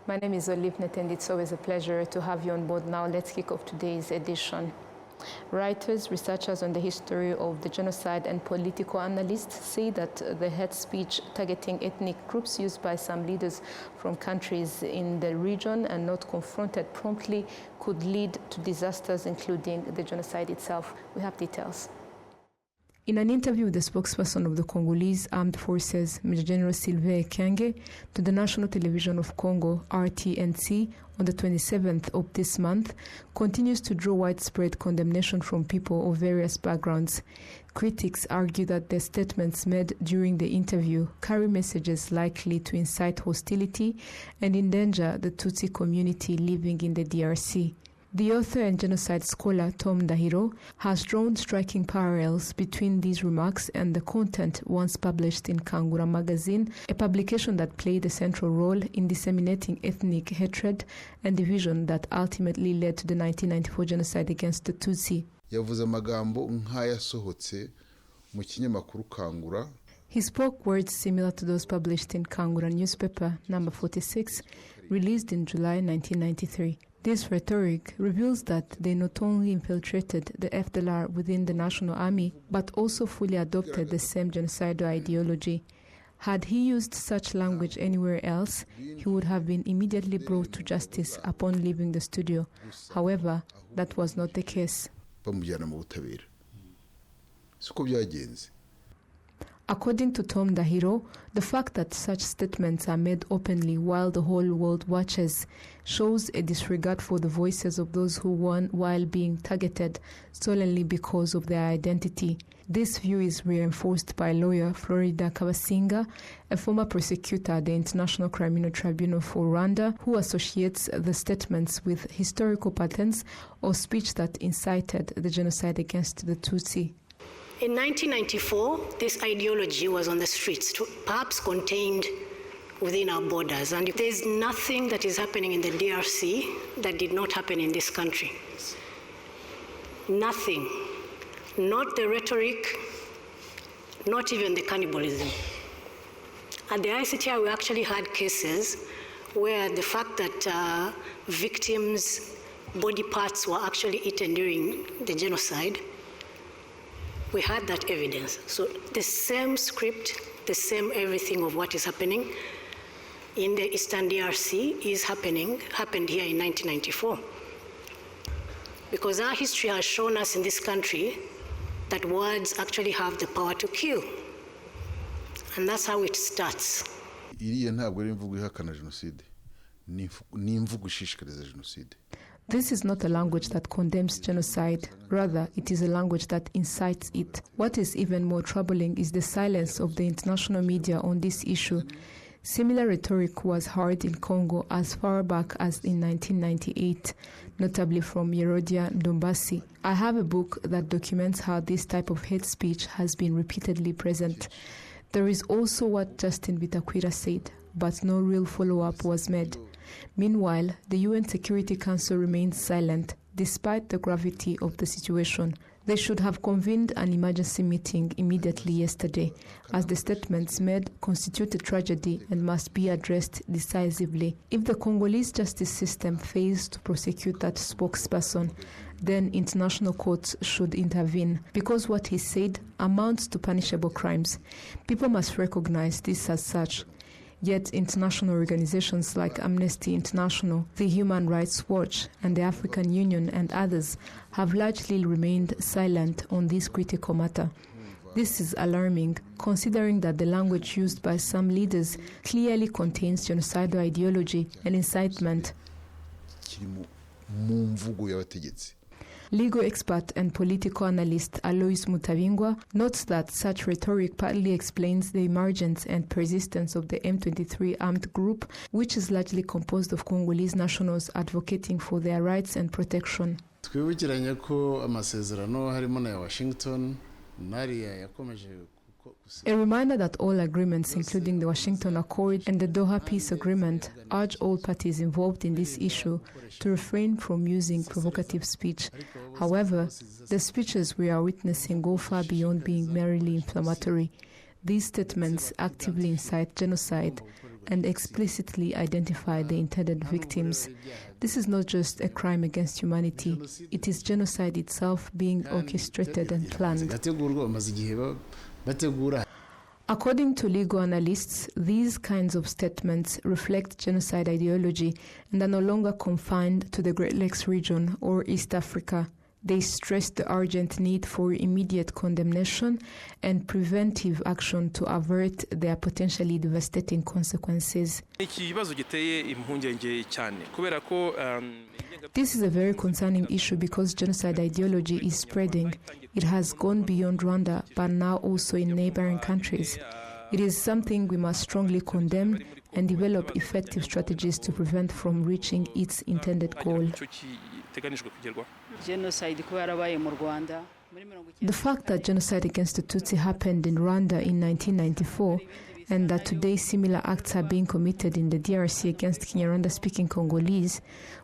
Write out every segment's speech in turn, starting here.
My name is Olivnet, and it's always a pleasure to have you on board. Now let's kick off today's edition. Writers, researchers on the history of the genocide, and political analysts say that the hate speech targeting ethnic groups used by some leaders from countries in the region and not confronted promptly could lead to disasters, including the genocide itself. We have details. In an interview with the spokesperson of the Congolese Armed Forces, Major General Sylvain Ekenge, to the National Television of Congo, RTNC, on the 27th of this month, continues to draw widespread condemnation from people of various backgrounds. Critics argue that the statements made during the interview carry messages likely to incite hostility and endanger the Tutsi community living in the DRC. The author and genocide scholar Tom Ndahiro has drawn striking parallels between these remarks and the content once published in Kangura magazine, a publication that played a central role in disseminating ethnic hatred and division that ultimately led to the 1994 genocide against the Tutsi. Yavuze amagambo nk'ayasohotse mu kinyamakuru Kangura. He spoke words similar to those published in Kangura newspaper number 46, released in July 1993. This rhetoric reveals that they not only infiltrated the FDLR within the National Army, but also fully adopted the same genocidal ideology. Had he used such language anywhere else, he would have been immediately brought to justice upon leaving the studio. However, that was not the case. According to Tom Ndahiro, the fact that such statements are made openly while the whole world watches shows a disregard for the voices of those who won while being targeted solely because of their identity. This view is reinforced by lawyer Florida Kabasinga, a former prosecutor at the International Criminal Tribunal for Rwanda, who associates the statements with historical patterns or speech that incited the genocide against the Tutsi. In 1994, this ideology was on the streets, perhaps contained within our borders. And there's nothing that is happening in the DRC that did not happen in this country. Nothing. Not the rhetoric, not even the cannibalism. At the ICTR, we actually had cases where the fact that victims' body parts were actually eaten during the genocide, we had that evidence. So the same script, the same everything of what is happening in the Eastern DRC happened here in 1994. Because our history has shown us in this country that words actually have the power to kill. And that's how it starts. This is not a language that condemns genocide. Rather, it is a language that incites it. What is even more troubling is the silence of the international media on this issue. Similar rhetoric was heard in Congo as far back as in 1998, notably from Yerodia Ndombasi. I have a book that documents how this type of hate speech has been repeatedly present. There is also what Justin Bitakwira said, but no real follow-up was made. Meanwhile, the UN Security Council remains silent, despite the gravity of the situation. They should have convened an emergency meeting immediately yesterday, as the statements made constitute a tragedy and must be addressed decisively. If the Congolese justice system fails to prosecute that spokesperson, then international courts should intervene, because what he said amounts to punishable crimes. People must recognize this as such. Yet international organizations like Amnesty International, the Human Rights Watch, and the African Union and others have largely remained silent on this critical matter. This is alarming, considering that the language used by some leaders clearly contains genocidal ideology and incitement. Legal expert and political analyst Alois Mutabingwa notes that such rhetoric partly explains the emergence and persistence of the M23 armed group, which is largely composed of Congolese nationals advocating for their rights and protection. Twibukiranye ko amasezerano harimo na Washington nariya yakomeje. A reminder that all agreements, including the Washington Accord and the Doha Peace Agreement, urge all parties involved in this issue to refrain from using provocative speech. However, the speeches we are witnessing go far beyond being merely inflammatory. These statements actively incite genocide. and explicitly identify the intended victims. This is not just a crime against humanity, it is genocide itself being orchestrated and planned. According to legal analysts, these kinds of statements reflect genocide ideology and are no longer confined to the Great Lakes region or East Africa. They stress the urgent need for immediate condemnation and preventive action to avert their potentially devastating consequences. This is a very concerning issue because genocide ideology is spreading. It has gone beyond Rwanda, but now also in neighboring countries. It is something we must strongly condemn and develop effective strategies to prevent from reaching its intended goal. The fact that genocide against the Tutsi happened in Rwanda in 1994 and that today similar acts are being committed in the DRC against Kinyarwanda-speaking Congolese,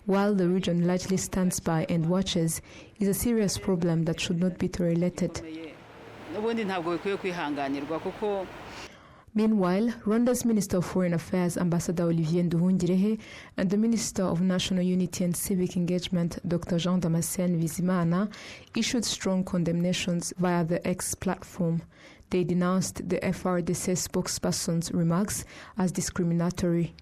while the region largely stands by and watches, is a serious problem that should not be tolerated. Meanwhile, Rwanda's Minister of Foreign Affairs, Ambassador Olivier Nduhungirehe, and the Minister of National Unity and Civic Engagement, Dr. Jean Damascene Bizimana, issued strong condemnations via the X platform. They denounced the FRDC spokesperson's remarks as discriminatory.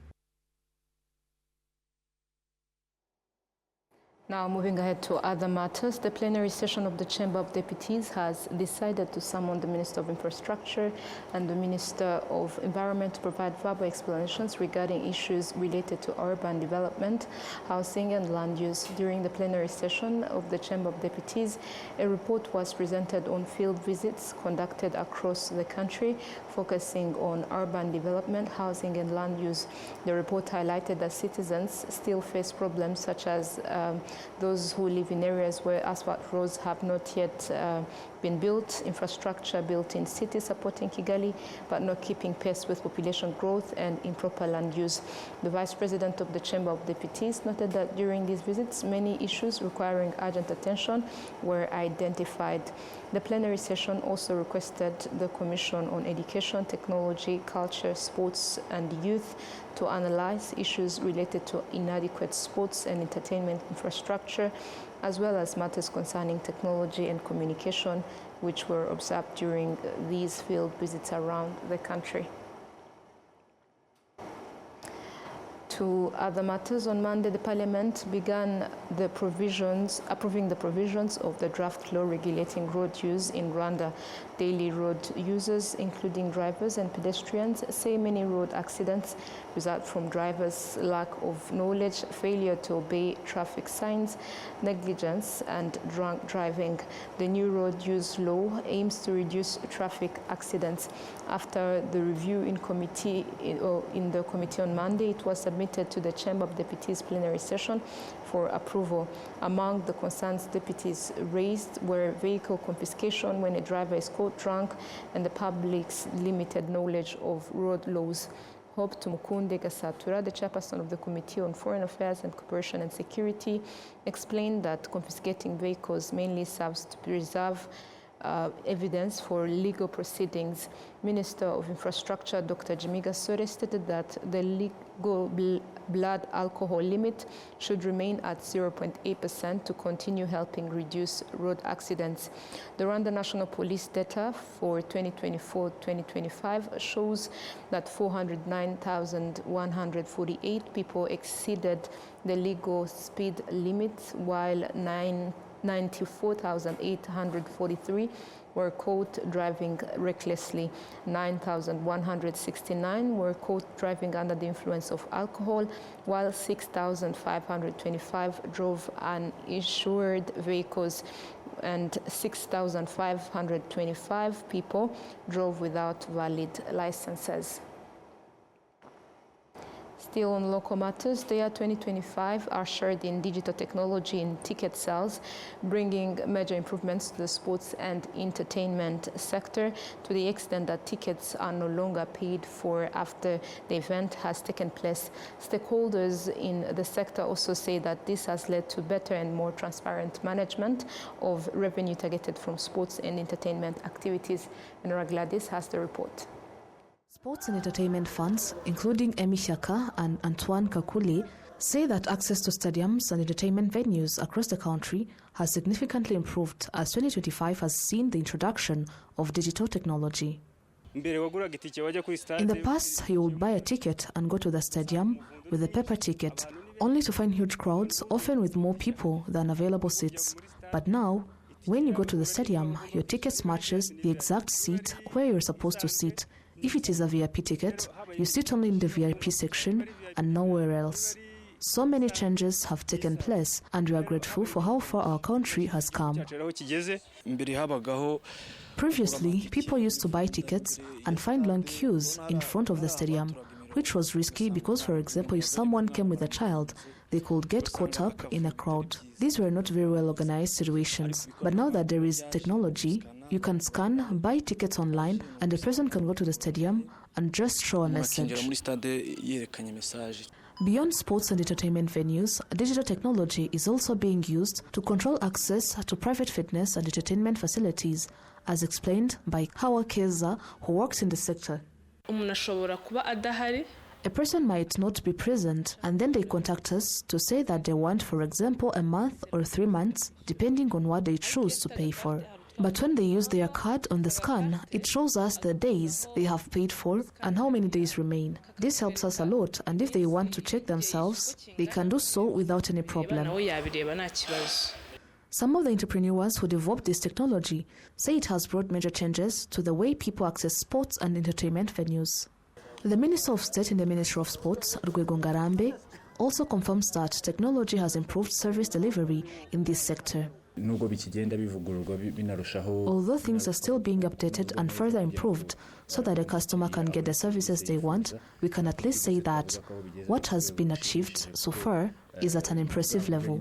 Now, moving ahead to other matters, the plenary session of the Chamber of Deputies has decided to summon the Minister of Infrastructure and the Minister of Environment to provide verbal explanations regarding issues related to urban development, housing and land use. During the plenary session of the Chamber of Deputies, a report was presented on field visits conducted across the country, focusing on urban development, housing and land use. The report highlighted that citizens still face problems such as those who live in areas where asphalt roads have not yet been built, infrastructure built in cities supporting Kigali, but not keeping pace with population growth and improper land use. The Vice President of the Chamber of Deputies noted that during these visits, many issues requiring urgent attention were identified. The plenary session also requested the Commission on Education, Technology, Culture, Sports and Youth to analyze issues related to inadequate sports and entertainment infrastructure, as well as matters concerning technology and communication, which were observed during these field visits around the country. To other matters, on Monday, the Parliament began approving the provisions of the draft law regulating road use in Rwanda. Daily road users, including drivers and pedestrians, say many road accidents result from drivers' lack of knowledge, failure to obey traffic signs, negligence, and drunk driving. The new road use law aims to reduce traffic accidents. After the review in the committee on Monday, it was submitted to the Chamber of Deputies plenary session for approval. Among the concerns deputies raised were vehicle confiscation when a driver is caught drunk and the public's limited knowledge of road laws. Hope Tumukunde Gasatura, the chairperson of the Committee on Foreign Affairs and Cooperation and Security, explained that confiscating vehicles mainly serves to preserve evidence for legal proceedings. Minister of Infrastructure Dr. Jimmy Gasore stated that the legal blood alcohol limit should remain at 0.8% to continue helping reduce road accidents. The Rwanda National Police data for 2024-2025 shows that 409,148 people exceeded the legal speed limit, while 94,843 were caught driving recklessly. 9,169 were caught driving under the influence of alcohol, while 6,525 drove uninsured vehicles, and 6,525 people drove without valid licenses. Still on local matters, the year 2025 ushered in digital technology in ticket sales, bringing major improvements to the sports and entertainment sector, to the extent that tickets are no longer paid for after the event has taken place. Stakeholders in the sector also say that this has led to better and more transparent management of revenue targeted from sports and entertainment activities. And Gladys has the report. Sports and entertainment funds, including Emi Shaka and Antoine Kakule, say that access to stadiums and entertainment venues across the country has significantly improved as 2025 has seen the introduction of digital technology. In the past, you would buy a ticket and go to the stadium with a paper ticket, only to find huge crowds, often with more people than available seats. But now, when you go to the stadium, your ticket matches the exact seat where you're supposed to sit. If it is a VIP ticket, you sit only in the VIP section and nowhere else. So many changes have taken place, and we are grateful for how far our country has come. Previously, people used to buy tickets and find long queues in front of the stadium, which was risky because, for example, if someone came with a child, they could get caught up in a crowd. These were not very well organized situations. But now that there is technology, you can scan, buy tickets online, and a person can go to the stadium and just show a message. Beyond sports and entertainment venues, digital technology is also being used to control access to private fitness and entertainment facilities, as explained by Hawa Keza, who works in the sector. A person might not be present, and then they contact us to say that they want, for example, a month or 3 months, depending on what they choose to pay for. But when they use their card on the scan, it shows us the days they have paid for and how many days remain. This helps us a lot, and if they want to check themselves, they can do so without any problem. Some of the entrepreneurs who developed this technology say it has brought major changes to the way people access sports and entertainment venues. The Minister of State in the Ministry of Sports, Rwego Ngarambe, also confirms that technology has improved service delivery in this sector. Although things are still being updated and further improved so that a customer can get the services they want, we can at least say that what has been achieved so far is at an impressive level.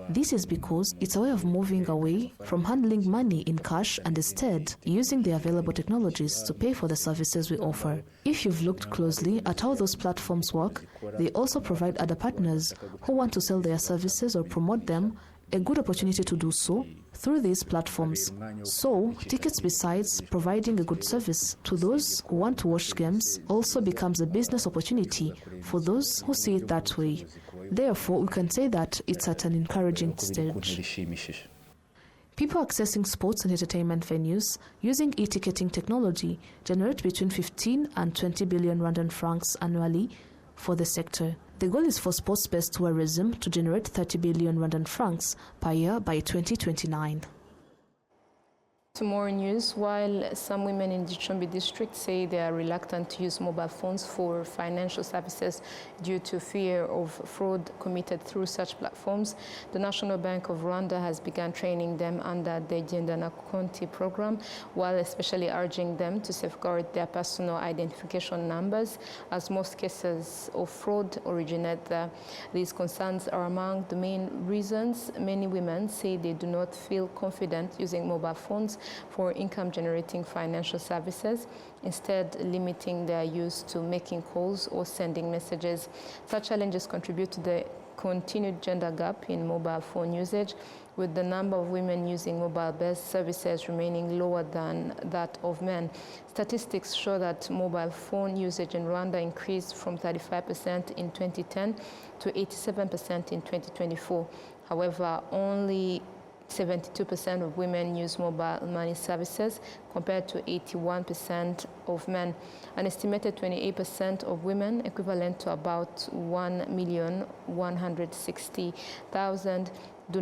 This is because it's a way of moving away from handling money in cash and instead using the available technologies to pay for the services we offer. If you've looked closely at how those platforms work, they also provide other partners who want to sell their services or promote them a good opportunity to do so through these platforms. So, tickets, besides providing a good service to those who want to watch games, also becomes a business opportunity for those who see it that way. Therefore, we can say that it's at an encouraging stage. People accessing sports and entertainment venues using e-ticketing technology generate between 15 and 20 billion Rwandan francs annually for the sector. The goal is for sports-based tourism to generate 30 billion Rwandan francs per year by 2029. To more news, while some women in Gicumbi district say they are reluctant to use mobile phones for financial services due to fear of fraud committed through such platforms, the National Bank of Rwanda has begun training them under the Gendana Konti program, while especially urging them to safeguard their personal identification numbers, as most cases of fraud originate there. These concerns are among the main reasons many women say they do not feel confident using mobile phones for income-generating financial services, instead limiting their use to making calls or sending messages. Such challenges contribute to the continued gender gap in mobile phone usage, with the number of women using mobile-based services remaining lower than that of men. Statistics show that mobile phone usage in Rwanda increased from 35% in 2010 to 87% in 2024. However, only 72% of women use mobile money services compared to 81% of men. An estimated 28% of women, equivalent to about 1,160,000, do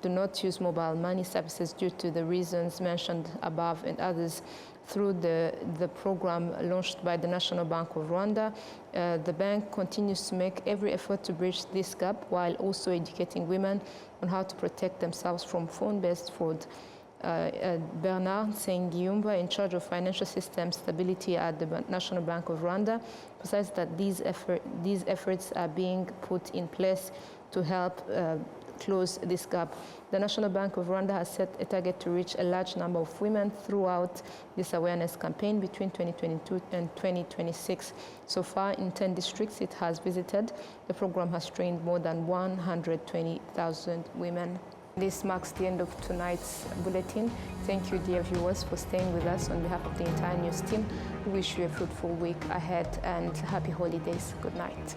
not use mobile money services due to the reasons mentioned above and others. Through the program launched by the National Bank of Rwanda, the bank continues to make every effort to bridge this gap while also educating women on how to protect themselves from phone-based fraud. Bernard Nsengiyumva, in charge of financial system stability at the National Bank of Rwanda, emphasized that these efforts are being put in place to help close this gap. The National Bank of Rwanda has set a target to reach a large number of women throughout this awareness campaign between 2022 and 2026. So far, in 10 districts it has visited, the program has trained more than 120,000 women. This marks the end of tonight's bulletin. Thank you, dear viewers, for staying with us. On behalf of the entire news team, we wish you a fruitful week ahead and happy holidays. Good night.